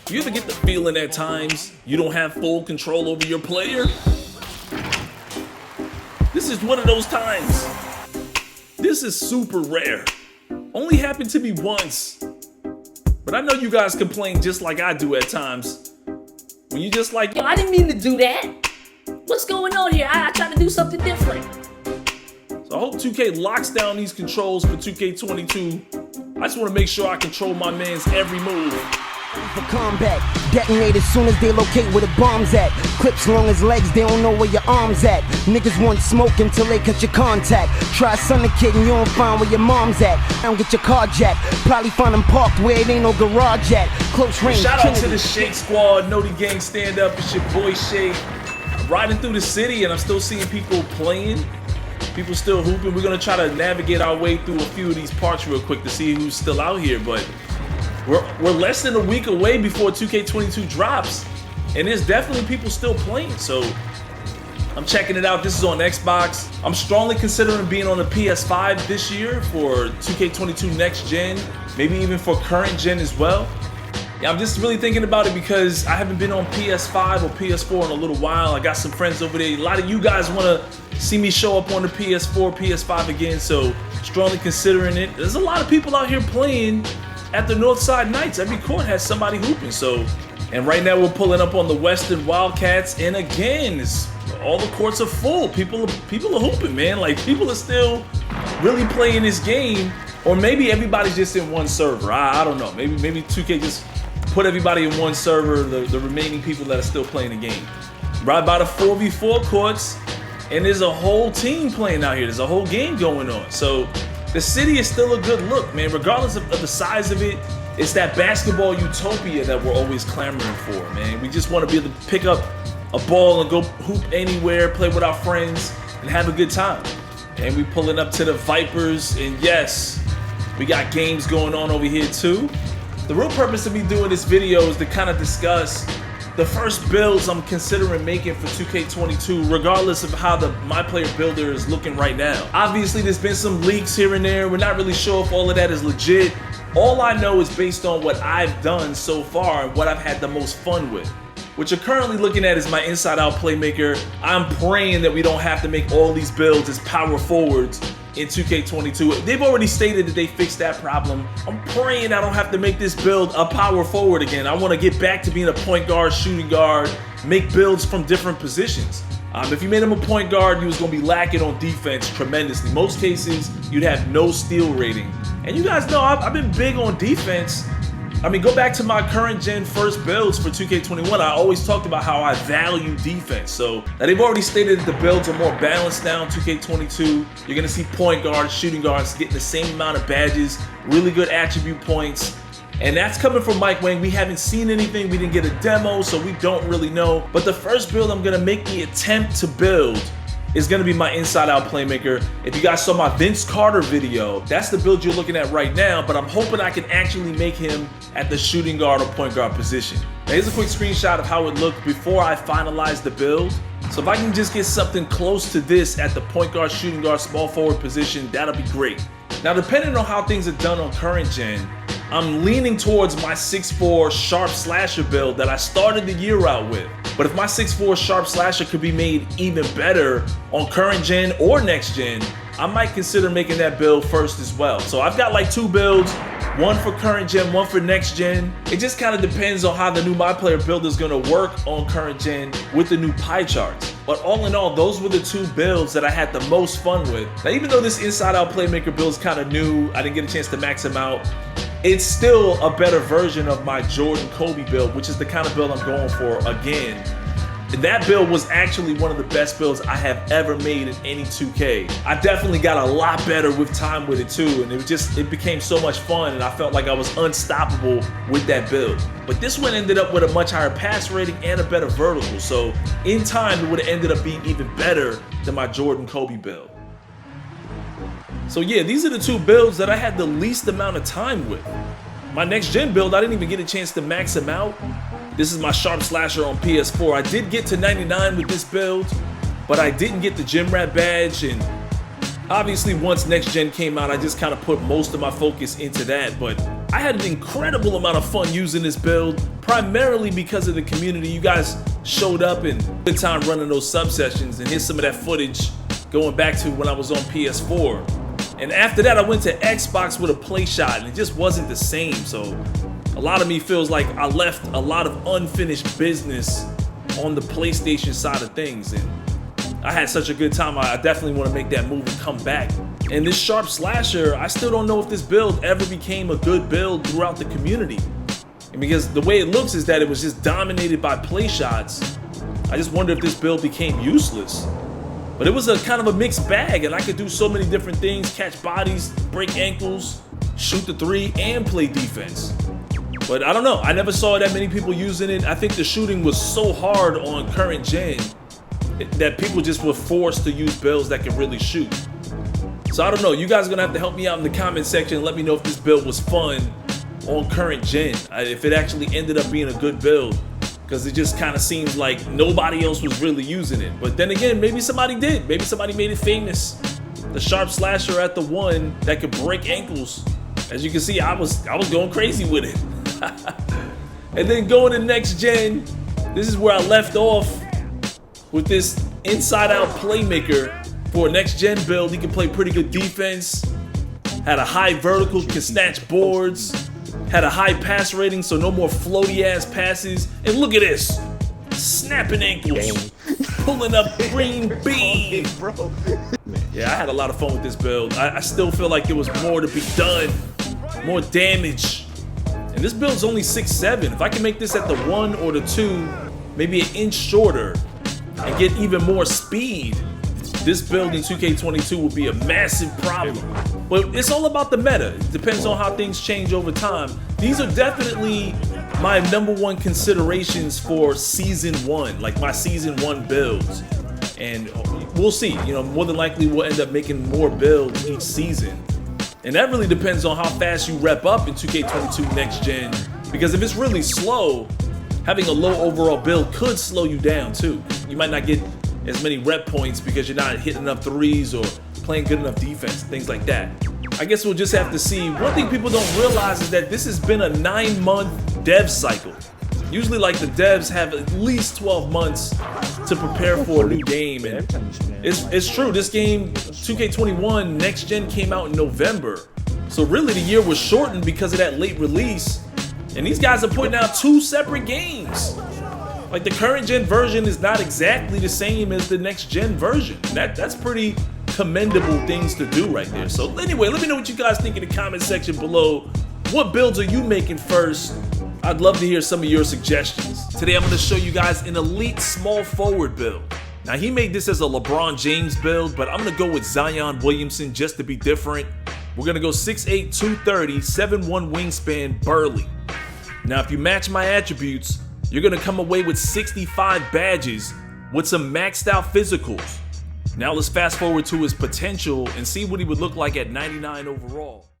You ever get the feeling at times you don't have full control over your player? This is one of those times. This is super rare. Only happened to me once. But I know you guys complain just like I do at times. When you just like, yo, I didn't mean to do that. What's going on here? I tried to do something different. So I hope 2K locks down these controls for 2K22. I just want to make sure I control my man's every move. For combat, detonate as soon as they locate where the bomb's at. Clips long as legs, they don't know where your arm's at. Niggas want smoke until they cut your contact. Try son of kid and you don't find where your mom's at. Don't get your car jacked, probably find them parked where it ain't no garage at. Close range. Shout out to the Shake Squad, Noti Gang stand up, it's your boy Shake. I'm riding through the city and I'm still seeing people playing. People still hooping. We're gonna try to navigate our way through a few of these parts real quick to see who's still out here, but we're less than a week away before 2K22 drops, and there's definitely people still playing, so I'm checking it out. This is on Xbox. I'm strongly considering being on the PS5 this year for 2K22 next gen, maybe even for current gen as well. Yeah, I'm just really thinking about it because I haven't been on PS5 or PS4 in a little while. I got some friends over there. A lot of you guys want to see me show up on the PS4, PS5 again, so strongly considering it. There's a lot of people out here playing at the Northside Knights. Every court has somebody hooping, so. And right now we're pulling up on the Western Wildcats, and again, all the courts are full. People are hooping, man. Like, people are still really playing this game, or maybe everybody's just in one server. I don't know. Maybe 2K just put everybody in one server, the remaining people that are still playing the game. Right by the 4v4 courts, and there's a whole team playing out here. There's a whole game going on. So the city is still a good look, man. Regardless of the size of it, it's that basketball utopia that we're always clamoring for, man. We just want to be able to pick up a ball and go hoop anywhere, play with our friends, and have a good time. And we pulling up to the Vipers, and yes, we got games going on over here too. The real purpose of me doing this video is to kind of discuss the first builds I'm considering making for 2K22, regardless of how the My Player Builder is looking right now. Obviously, there's been some leaks here and there. We're not really sure if all of that is legit. All I know is based on what I've done so far and what I've had the most fun with. What you're currently looking at is my inside-out playmaker. I'm praying that we don't have to make all these builds as power forwards in 2K22. They've already stated that they fixed that problem. I'm praying I don't have to make this build a power forward again. I want to get back to being a point guard, shooting guard, make builds from different positions. If you made him a point guard, you was going to be lacking on defense tremendously. Most cases, you'd have no steal rating. And you guys know I've been big on defense. I mean, go back to my current gen first builds for 2K21. I always talked about how I value defense. So now they've already stated that the builds are more balanced now in 2K22. You're gonna see point guards, shooting guards getting the same amount of badges, really good attribute points. And that's coming from Mike Wang. We haven't seen anything, we didn't get a demo, so we don't really know. But the first build I'm gonna make the attempt to build is gonna be my inside-out playmaker. If you guys saw my Vince Carter video, that's the build you're looking at right now, but I'm hoping I can actually make him at the shooting guard or point guard position. Now here's a quick screenshot of how it looked before I finalized the build. So if I can just get something close to this at the point guard, shooting guard, small forward position, that'll be great. Now depending on how things are done on current gen, I'm leaning towards my 6'4" sharp slasher build that I started the year out with. But if my 6'4" sharp slasher could be made even better on current gen or next gen, I might consider making that build first as well. So I've got like two builds, one for current gen, one for next gen. It just kind of depends on how the new My Player Builder is going to work on current gen with the new pie charts. But all in all, those were the two builds that I had the most fun with. Now, even though this inside-out playmaker build is kind of new, I didn't get a chance to max him out, it's still a better version of my Jordan Kobe build, which is the kind of build I'm going for again. That build was actually one of the best builds I have ever made in any 2K. I definitely got a lot better with time with it too, and it became so much fun, and I felt like I was unstoppable with that build. But this one ended up with a much higher pass rating and a better vertical, so in time it would have ended up being even better than my Jordan Kobe build. So yeah, these are the two builds that I had the least amount of time with. My next gen build, I didn't even get a chance to max him out. This is my sharp slasher on PS4. I did get to 99 with this build, but I didn't get the gym rat badge, and Obviously, once next gen came out, I just kind of put most of my focus into that, but I had an incredible amount of fun using this build, primarily because of the community. You guys showed up and good time running those sub sessions, and here's some of that footage going back to when I was on PS4. And after that, I went to Xbox with a play shot, and it just wasn't the same. So a lot of me feels like I left a lot of unfinished business on the PlayStation side of things. And I had such a good time, I definitely want to make that move and come back. And this sharp slasher, I still don't know if this build ever became a good build throughout the community. And because the way it looks is that it was just dominated by play shots, I just wonder if this build became useless. But it was a kind of a mixed bag, and I could do so many different things: catch bodies, break ankles, shoot the three, and play defense. But I don't know, I never saw that many people using it. I think the shooting was so hard on current gen that people just were forced to use builds that can really shoot. So I don't know, you guys are gonna have to help me out in the comment section and let me know if this build was fun on current gen, if it actually ended up being a good build, because it just kind of seems like nobody else was really using it. But then again, maybe somebody did. Maybe somebody made it famous. The sharp slasher at the one that could break ankles. As you can see, I was going crazy with it. And then going to next gen, this is where I left off with this inside-out playmaker for a next-gen build. He can play pretty good defense, had a high vertical, can snatch boards, had a high pass rating, so no more floaty-ass passes. And look at this, snapping ankles, pulling up green bean. Yeah, I had a lot of fun with this build. I still feel like there was more to be done, more damage. And this build's only 6'7". If I can make this at the 1 or the 2, maybe an inch shorter, and get even more speed, this build in 2K22 will be a massive problem. But it's all about the meta. It depends on how things change over time. These are definitely my #1 considerations for season 1, like my season 1 builds. And we'll see, you know, more than likely we'll end up making more builds each season. And that really depends on how fast you rep up in 2K22 next gen, because if it's really slow, having a low overall build could slow you down too. You might not get as many rep points because you're not hitting enough threes or playing good enough defense, things like that. I guess we'll just have to see. One thing people don't realize is that this has been a 9-month dev cycle. Usually like the devs have at least 12 months to prepare for a new game. And it's true, this game, 2K21 next gen, came out in November. So really the year was shortened because of that late release. And these guys are putting out 2 separate games. Like the current gen version is not exactly the same as the next gen version. That's pretty commendable things to do right there. So anyway, let me know what you guys think in the comment section below. What builds are you making first? I'd love to hear some of your suggestions. Today I'm going to show you guys an elite small forward build. Now he made this as a LeBron James build, but I'm going to go with Zion Williamson just to be different. We're going to go 6'8", 230, 7'1" wingspan, burly. Now if you match my attributes, you're going to come away with 65 badges with some maxed out physicals. Now let's fast forward to his potential and see what he would look like at 99 overall.